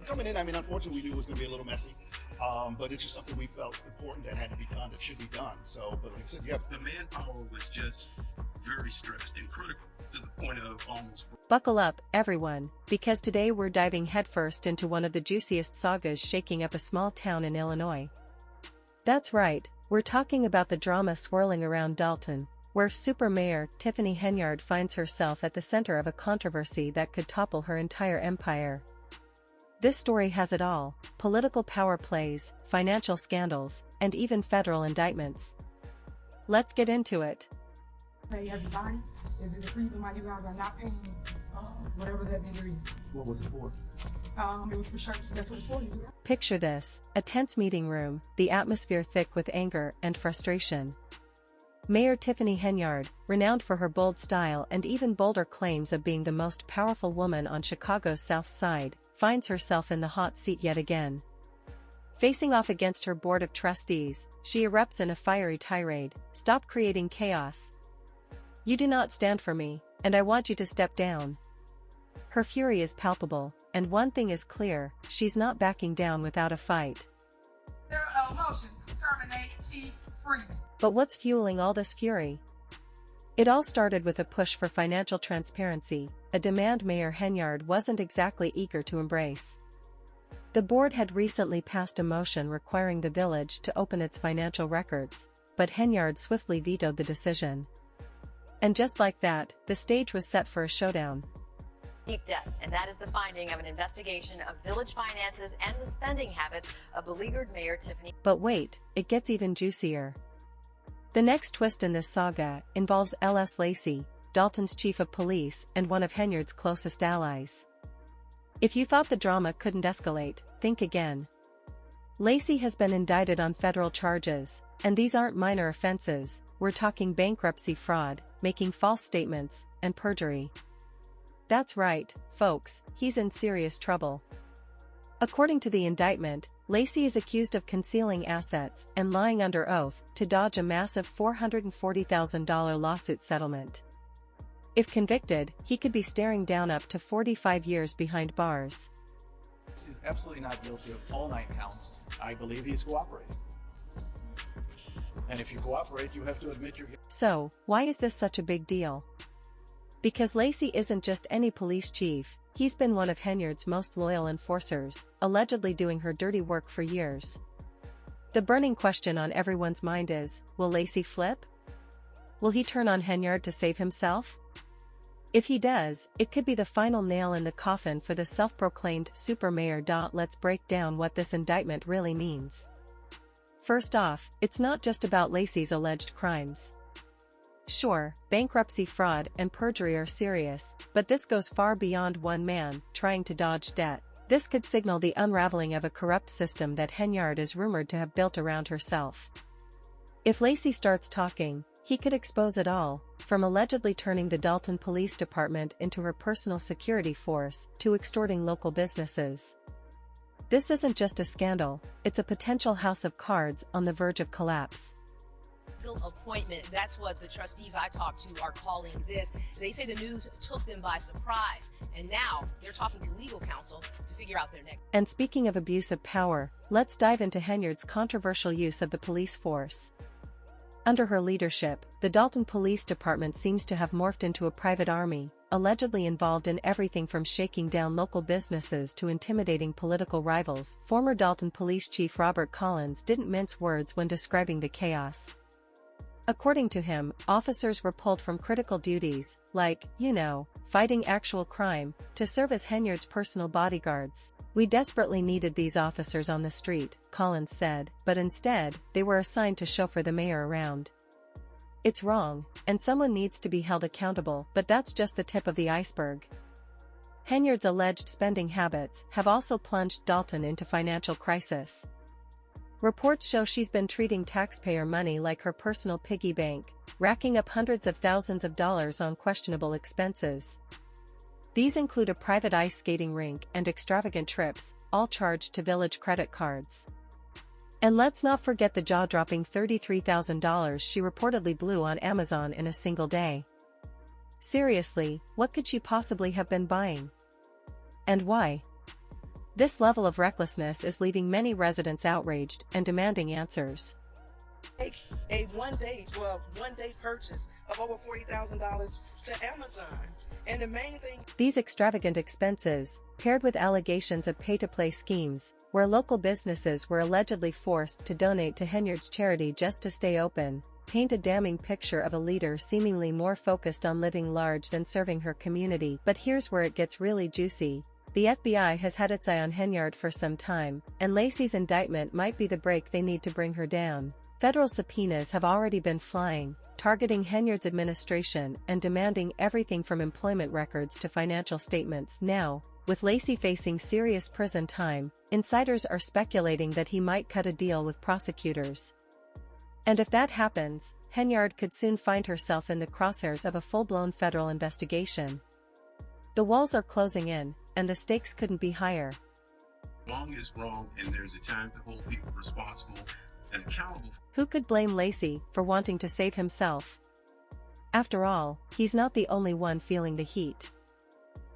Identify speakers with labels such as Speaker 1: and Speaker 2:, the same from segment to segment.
Speaker 1: coming in, I mean, unfortunately, we knew it was going to be a little messy, but it's just something we felt important that had to be done, that should be done. So, but like I said,
Speaker 2: the manpower was just very stressed and critical to the point of almost.
Speaker 3: Buckle up, everyone, because today we're diving headfirst into one of the juiciest sagas shaking up a small town in Illinois. That's right, we're talking about the drama swirling around Dolton, where Super Mayor Tiffany Henyard finds herself at the center of a controversy that could topple her entire empire. This story has it all: political power plays, financial scandals, and even federal indictments. Let's get into it.
Speaker 4: Pay everybody. Is it the reason why you guys are not paying whatever that may be?
Speaker 1: what was it for?
Speaker 4: It was for shirts. That's what it's for. Yeah.
Speaker 3: Picture this, a tense meeting room, the atmosphere thick with anger and frustration. Mayor Tiffany Henyard, renowned for her bold style and even bolder claims of being the most powerful woman on Chicago's South Side, finds herself in the hot seat yet again. Facing off against her board of trustees, she erupts in a fiery tirade: "Stop creating chaos. You do not stand for me, and I want you to step down." Her fury is palpable, and one thing is clear: she's not backing down without a fight.
Speaker 4: There are motions to terminate Chief Freeman.
Speaker 3: But what's fueling all this fury? It all started with a push for financial transparency, a demand Mayor Henyard wasn't exactly eager to embrace. The board had recently passed a motion requiring the village to open its financial records, but Henyard swiftly vetoed the decision. And just like that, the stage was set for a showdown.
Speaker 5: Deep debt, and that is the finding of an investigation of village finances and the spending habits of beleaguered Mayor Tiffany.
Speaker 3: But wait, it gets even juicier. The next twist in this saga involves L.S. Lacey, Dolton's chief of police and one of Henyard's closest allies. If you thought the drama couldn't escalate, think again. Lacey has been indicted on federal charges, and these aren't minor offenses. We're talking bankruptcy fraud, making false statements, and perjury. That's right, folks, he's in serious trouble. According to the indictment, Lacey is accused of concealing assets and lying under oath to dodge a massive $440,000 lawsuit settlement. If convicted, he could be staring down up to 45 years behind bars.
Speaker 6: He's absolutely not guilty of all 9 counts. I believe he's cooperating. And if you cooperate, you have to admit you're guilty.
Speaker 3: So, why is this such a big deal? Because Lacey isn't just any police chief, he's been one of Henyard's most loyal enforcers, allegedly doing her dirty work for years. The burning question on everyone's mind is, will Lacey flip? Will he turn on Henyard to save himself? If he does, it could be the final nail in the coffin for the self-proclaimed super mayor. Let's break down what this indictment really means. First off, it's not just about Lacey's alleged crimes. Sure, bankruptcy fraud and perjury are serious, but this goes far beyond one man trying to dodge debt. This could signal the unraveling of a corrupt system that Henyard is rumored to have built around herself. If Lacey starts talking, he could expose it all, from allegedly turning the Dolton Police Department into her personal security force to extorting local businesses. This isn't just a scandal, it's a potential house of cards on the verge of collapse.
Speaker 7: Appointment, that's what the trustees I talked to are calling this. They say the news took them by surprise, and now they're talking to legal counsel to figure out their next.
Speaker 3: And speaking of abuse of power, let's dive into Henyard's controversial use of the police force. Under her leadership, the Dolton Police Department seems to have morphed into a private army, allegedly involved in everything from shaking down local businesses to intimidating political rivals. Former Dolton Police Chief Robert Collins didn't mince words when describing the chaos. According to him, officers were pulled from critical duties, like, fighting actual crime, to serve as Henyard's personal bodyguards. "We desperately needed these officers on the street," Collins said, but instead, they were assigned to chauffeur the mayor around. It's wrong, and someone needs to be held accountable, but that's just the tip of the iceberg. Henyard's alleged spending habits have also plunged Dolton into financial crisis. Reports show she's been treating taxpayer money like her personal piggy bank, racking up hundreds of thousands of dollars on questionable expenses. These include a private ice skating rink and extravagant trips, all charged to village credit cards. And let's not forget the jaw-dropping $33,000 she reportedly blew on Amazon in a single day. Seriously, what could she possibly have been buying? And why? This level of recklessness is leaving many residents outraged and demanding answers.
Speaker 8: Take a one-day purchase of over $40,000 to Amazon. And the main thing,
Speaker 3: These extravagant expenses, paired with allegations of pay-to-play schemes, where local businesses were allegedly forced to donate to Henyard's charity just to stay open, paint a damning picture of a leader seemingly more focused on living large than serving her community. But here's where it gets really juicy. The FBI has had its eye on Henyard for some time, and Lacey's indictment might be the break they need to bring her down. Federal subpoenas have already been flying, targeting Henyard's administration and demanding everything from employment records to financial statements. Now, with Lacey facing serious prison time, insiders are speculating that he might cut a deal with prosecutors. And if that happens, Henyard could soon find herself in the crosshairs of a full-blown federal investigation. The walls are closing in, and the stakes couldn't be higher.
Speaker 2: Wrong is wrong, and there's a time to hold people responsible and accountable.
Speaker 3: Who could blame Lacey for wanting to save himself? After all, he's not the only one feeling the heat.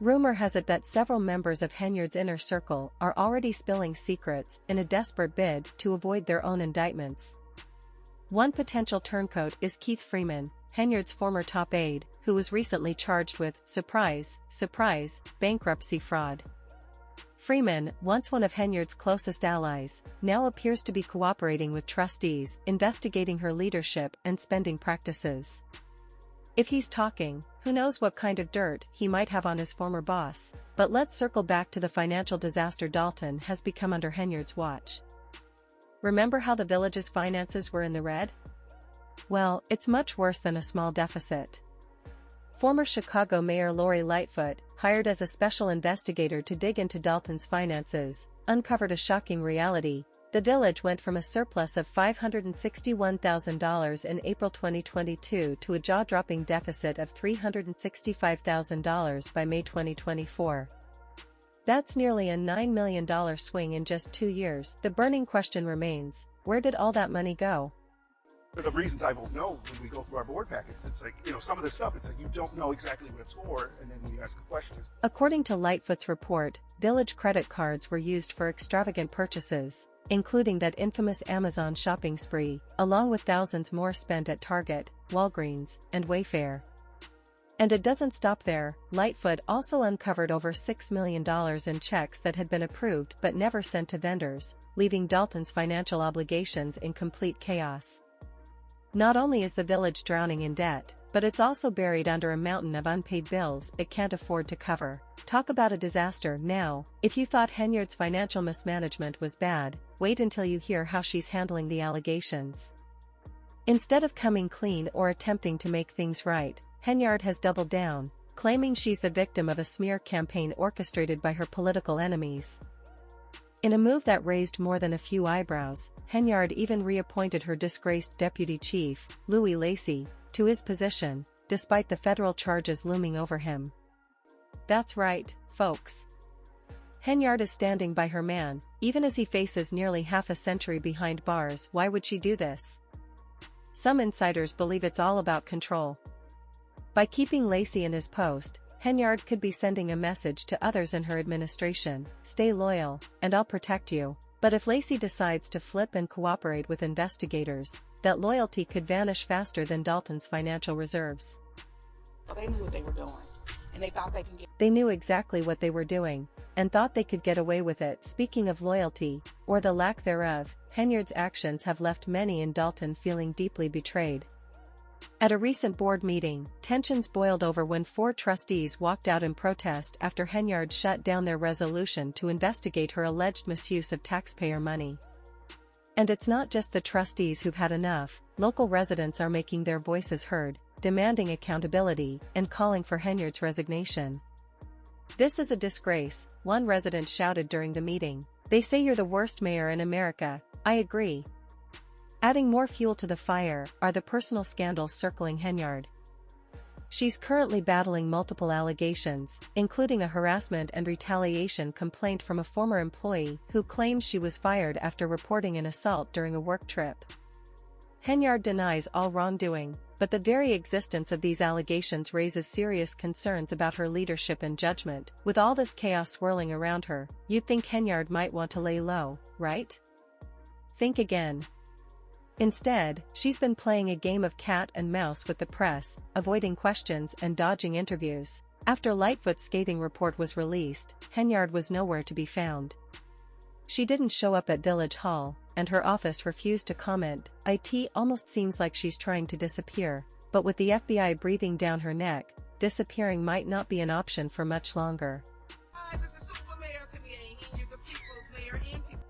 Speaker 3: Rumor has it that several members of Henyard's inner circle are already spilling secrets in a desperate bid to avoid their own indictments. One potential turncoat is Keith Freeman, Henyard's former top aide, who was recently charged with, surprise, bankruptcy fraud. Freeman, once one of Henyard's closest allies, now appears to be cooperating with trustees, investigating her leadership and spending practices. If he's talking, who knows what kind of dirt he might have on his former boss. But let's circle back to the financial disaster Dolton has become under Henyard's watch. Remember how the village's finances were in the red? Well, it's much worse than a small deficit. Former Chicago Mayor Lori Lightfoot, hired as a special investigator to dig into Dolton's finances, uncovered a shocking reality. The village went from a surplus of $561,000 in April 2022 to a jaw-dropping deficit of $365,000 by May 2024. That's nearly a $9 million swing in just 2 years. The burning question remains, where did all that money go?
Speaker 1: For the reasons I won't know when we go through our board packets, it's like, some of this stuff, it's like you don't know exactly what it's for, and then when you ask a question.
Speaker 3: According to Lightfoot's report, village credit cards were used for extravagant purchases, including that infamous Amazon shopping spree, along with thousands more spent at Target, Walgreens, and Wayfair. And it doesn't stop there. Lightfoot also uncovered over $6 million in checks that had been approved but never sent to vendors, leaving Dolton's financial obligations in complete chaos. Not only is the village drowning in debt, but it's also buried under a mountain of unpaid bills it can't afford to cover. Talk about a disaster. Now, if you thought Henyard's financial mismanagement was bad, wait until you hear how she's handling the allegations. Instead of coming clean or attempting to make things right, Henyard has doubled down, claiming she's the victim of a smear campaign orchestrated by her political enemies. In a move that raised more than a few eyebrows, Henyard even reappointed her disgraced deputy chief, Louis Lacey, to his position, despite the federal charges looming over him. That's right, folks. Henyard is standing by her man, even as he faces nearly half a century behind bars. Why would she do this? Some insiders believe it's all about control. By keeping Lacey in his post, Henyard could be sending a message to others in her administration: stay loyal, and I'll protect you. But if Lacey decides to flip and cooperate with investigators, that loyalty could vanish faster than Dolton's financial reserves.
Speaker 8: so they knew what they were doing, and they thought they could get.
Speaker 3: They knew exactly what they were doing, and thought they could get away with it. Speaking of loyalty, or the lack thereof, Henyard's actions have left many in Dolton feeling deeply betrayed. At a recent board meeting, tensions boiled over when 4 trustees walked out in protest after Henyard shut down their resolution to investigate her alleged misuse of taxpayer money. And it's not just the trustees who've had enough. Local residents are making their voices heard, demanding accountability and calling for Henyard's resignation. "This is a disgrace," one resident shouted during the meeting. "They say you're the worst mayor in America." "I agree." Adding more fuel to the fire are the personal scandals circling Henyard. She's currently battling multiple allegations, including a harassment and retaliation complaint from a former employee who claims she was fired after reporting an assault during a work trip. Henyard denies all wrongdoing, but the very existence of these allegations raises serious concerns about her leadership and judgment. With all this chaos swirling around her, you'd think Henyard might want to lay low, right? Think again. Instead, she's been playing a game of cat and mouse with the press, avoiding questions and dodging interviews. After Lightfoot's scathing report was released, Henyard was nowhere to be found. She didn't show up at Village Hall, and her office refused to comment. It almost seems like she's trying to disappear, but with the FBI breathing down her neck, disappearing might not be an option for much longer.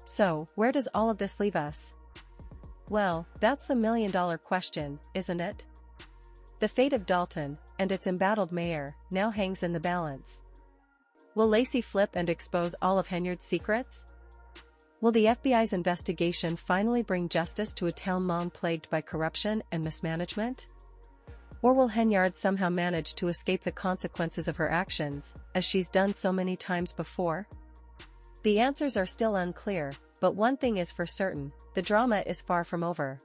Speaker 3: So, where does all of this leave us? Well, that's the million-dollar question, isn't it? The fate of Dolton, and its embattled mayor, now hangs in the balance. Will Lacey flip and expose all of Henyard's secrets? Will the FBI's investigation finally bring justice to a town long plagued by corruption and mismanagement? Or will Henyard somehow manage to escape the consequences of her actions, as she's done so many times before? The answers are still unclear, but one thing is for certain, the drama is far from over.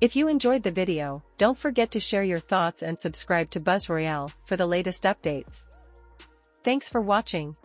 Speaker 3: If you enjoyed the video, don't forget to share your thoughts and subscribe to Royale for the latest updates. Thanks for watching.